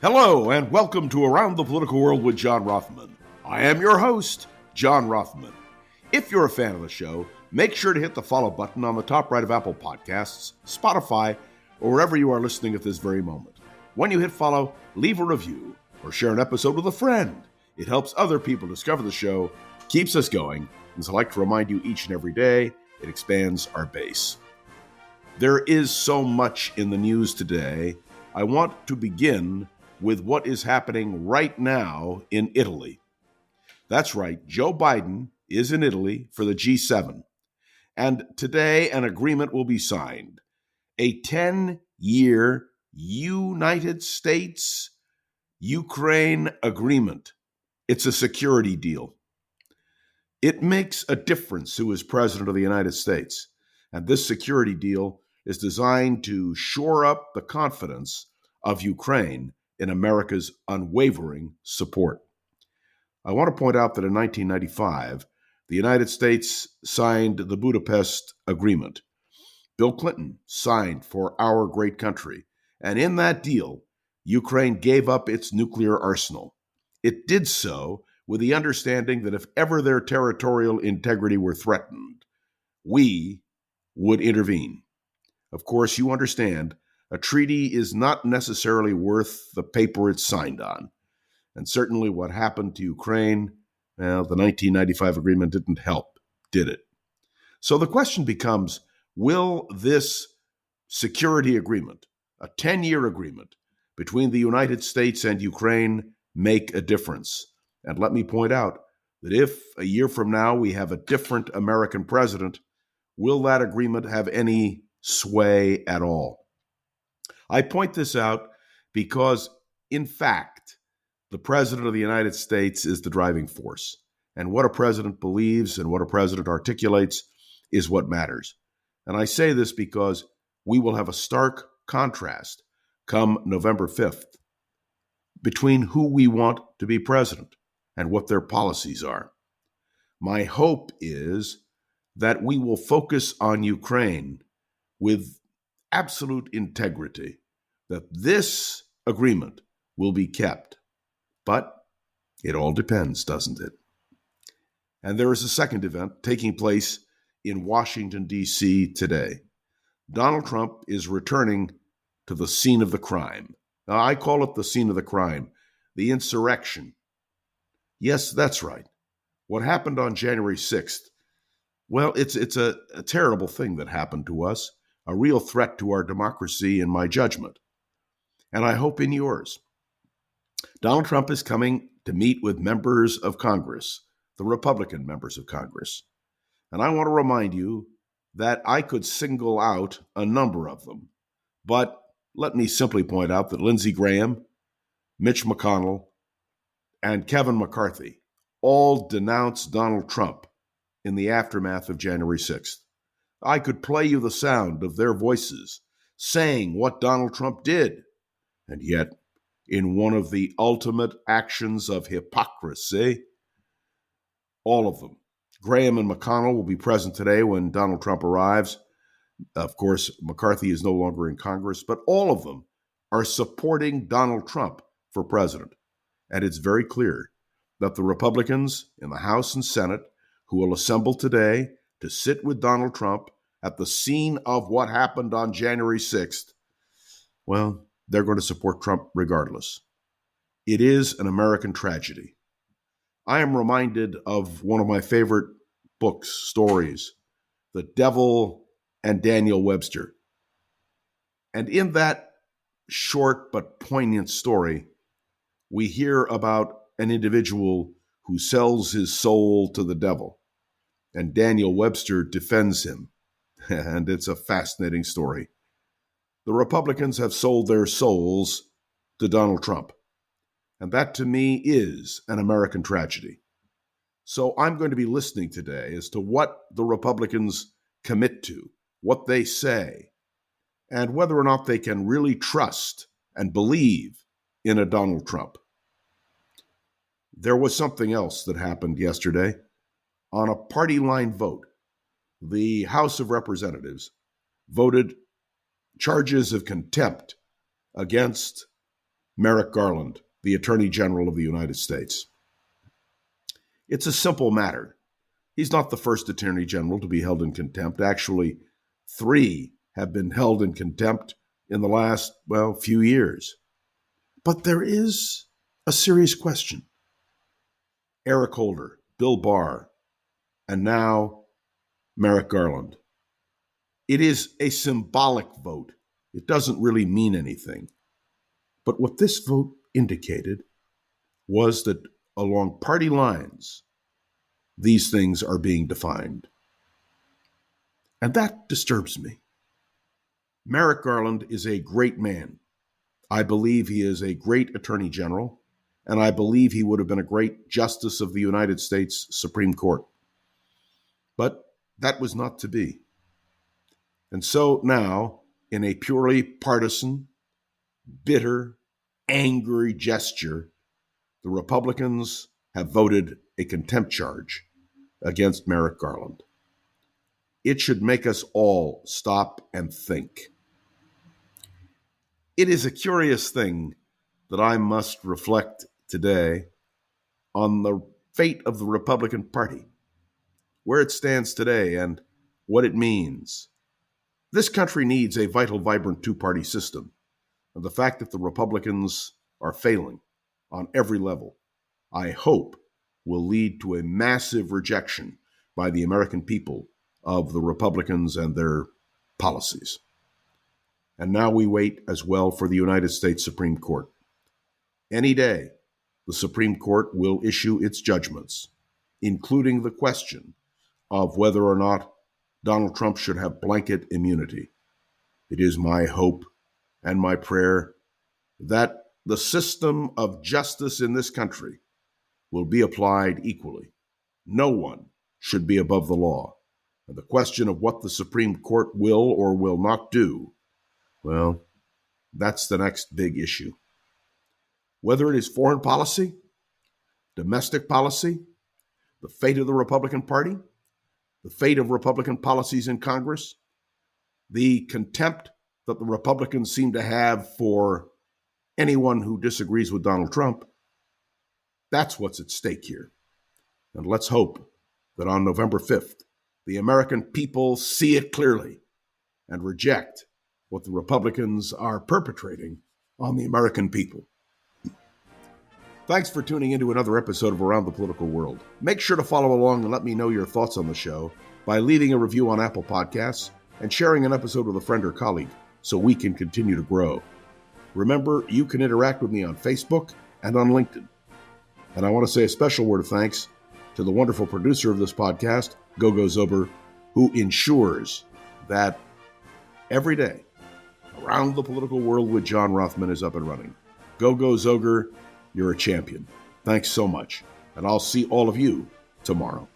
Hello, and welcome to Around the Political World with John Rothman. I am your host, John Rothman. If you're a fan of the show, make sure to hit the follow button on the top right of Apple Podcasts, Spotify, or wherever you are listening at this very moment. When you hit follow, leave a review or share an episode with a friend. It helps other people discover the show, keeps us going, and as I like to remind you each and every day, it expands our base. There is so much in the news today. I want to begin with what is happening right now in Italy. That's right, Joe Biden is in Italy for the G7. And today an agreement will be signed. A 10-year United States-Ukraine agreement. It's a security deal. It makes a difference who is president of the United States. And this security deal is designed to shore up the confidence of Ukraine in America's unwavering support. I want to point out that in 1995, the United States signed the Budapest Agreement. Bill Clinton signed for our great country, and in that deal, Ukraine gave up its nuclear arsenal. It did so with the understanding that if ever their territorial integrity were threatened, we would intervene. Of course, you understand, a treaty is not necessarily worth the paper it's signed on. And certainly what happened to Ukraine, well, the 1995 agreement didn't help, did it? So the question becomes, will this security agreement, a 10-year agreement between the United States and Ukraine, make a difference? And let me point out that if a year from now we have a different American president, will that agreement have any sway at all? I point this out because, in fact, the President of the United States is the driving force. And what a president believes and what a president articulates is what matters. And I say this because we will have a stark contrast come November 5th between who we want to be president and what their policies are. My hope is that we will focus on Ukraine with absolute integrity, that this agreement will be kept. But it all depends, doesn't it? And there is a second event taking place in Washington, D.C. today. Donald Trump is returning to the scene of the crime. Now, I call it the scene of the crime, the insurrection. Yes, that's right. What happened on January 6th, well, it's a terrible thing that happened to us, a real threat to our democracy in my judgment, and I hope in yours. Donald Trump is coming to meet with members of Congress, the Republican members of Congress. And I want to remind you that I could single out a number of them. But let me simply point out that Lindsey Graham, Mitch McConnell, and Kevin McCarthy all denounced Donald Trump in the aftermath of January 6th. I could play you the sound of their voices saying what Donald Trump did. And yet, in one of the ultimate actions of hypocrisy, all of them, Graham and McConnell, will be present today when Donald Trump arrives. Of course, McCarthy is no longer in Congress, but all of them are supporting Donald Trump for president. And it's very clear that the Republicans in the House and Senate who will assemble today to sit with Donald Trump at the scene of what happened on January 6th, well, they're going to support Trump regardless. It is an American tragedy. I am reminded of one of my favorite books, stories, The Devil and Daniel Webster. And in that short but poignant story, we hear about an individual who sells his soul to the devil, and Daniel Webster defends him. And it's a fascinating story. The Republicans have sold their souls to Donald Trump. And that, to me, is an American tragedy. So I'm going to be listening today as to what the Republicans commit to, what they say, and whether or not they can really trust and believe in a Donald Trump. There was something else that happened yesterday. On a party line vote, the House of Representatives voted charges of contempt against Merrick Garland, the Attorney General of the United States. It's a simple matter. He's not the first Attorney General to be held in contempt. Actually, 3 have been held in contempt in the last, few years. But there is a serious question. Eric Holder, Bill Barr, and now Merrick Garland. It is a symbolic vote. It doesn't really mean anything. But what this vote indicated was that along party lines, these things are being defined. And that disturbs me. Merrick Garland is a great man. I believe he is a great Attorney General, and I believe he would have been a great Justice of the United States Supreme Court. But that was not to be. And so now, in a purely partisan, bitter, angry gesture, the Republicans have voted a contempt charge against Merrick Garland. It should make us all stop and think. It is a curious thing that I must reflect today on the fate of the Republican Party, where it stands today and what it means. This country needs a vital, vibrant two-party system. And the fact that the Republicans are failing on every level, I hope, will lead to a massive rejection by the American people of the Republicans and their policies. And now we wait as well for the United States Supreme Court. Any day, the Supreme Court will issue its judgments, including the question of whether or not Donald Trump should have blanket immunity. It is my hope and my prayer that the system of justice in this country will be applied equally. No one should be above the law. And the question of what the Supreme Court will or will not do, that's the next big issue. Whether it is foreign policy, domestic policy, the fate of the Republican Party, the fate of Republican policies in Congress, the contempt that the Republicans seem to have for anyone who disagrees with Donald Trump, that's what's at stake here. And let's hope that on November 5th, the American people see it clearly and reject what the Republicans are perpetrating on the American people. Thanks for tuning into another episode of Around the Political World. Make sure to follow along and let me know your thoughts on the show by leaving a review on Apple Podcasts and sharing an episode with a friend or colleague so we can continue to grow. Remember, you can interact with me on Facebook and on LinkedIn. And I want to say a special word of thanks to the wonderful producer of this podcast, Gogo Zober, who ensures that every day, Around the Political World with John Rothman is up and running. Gogo Zoger, you're a champion. Thanks so much. And I'll see all of you tomorrow.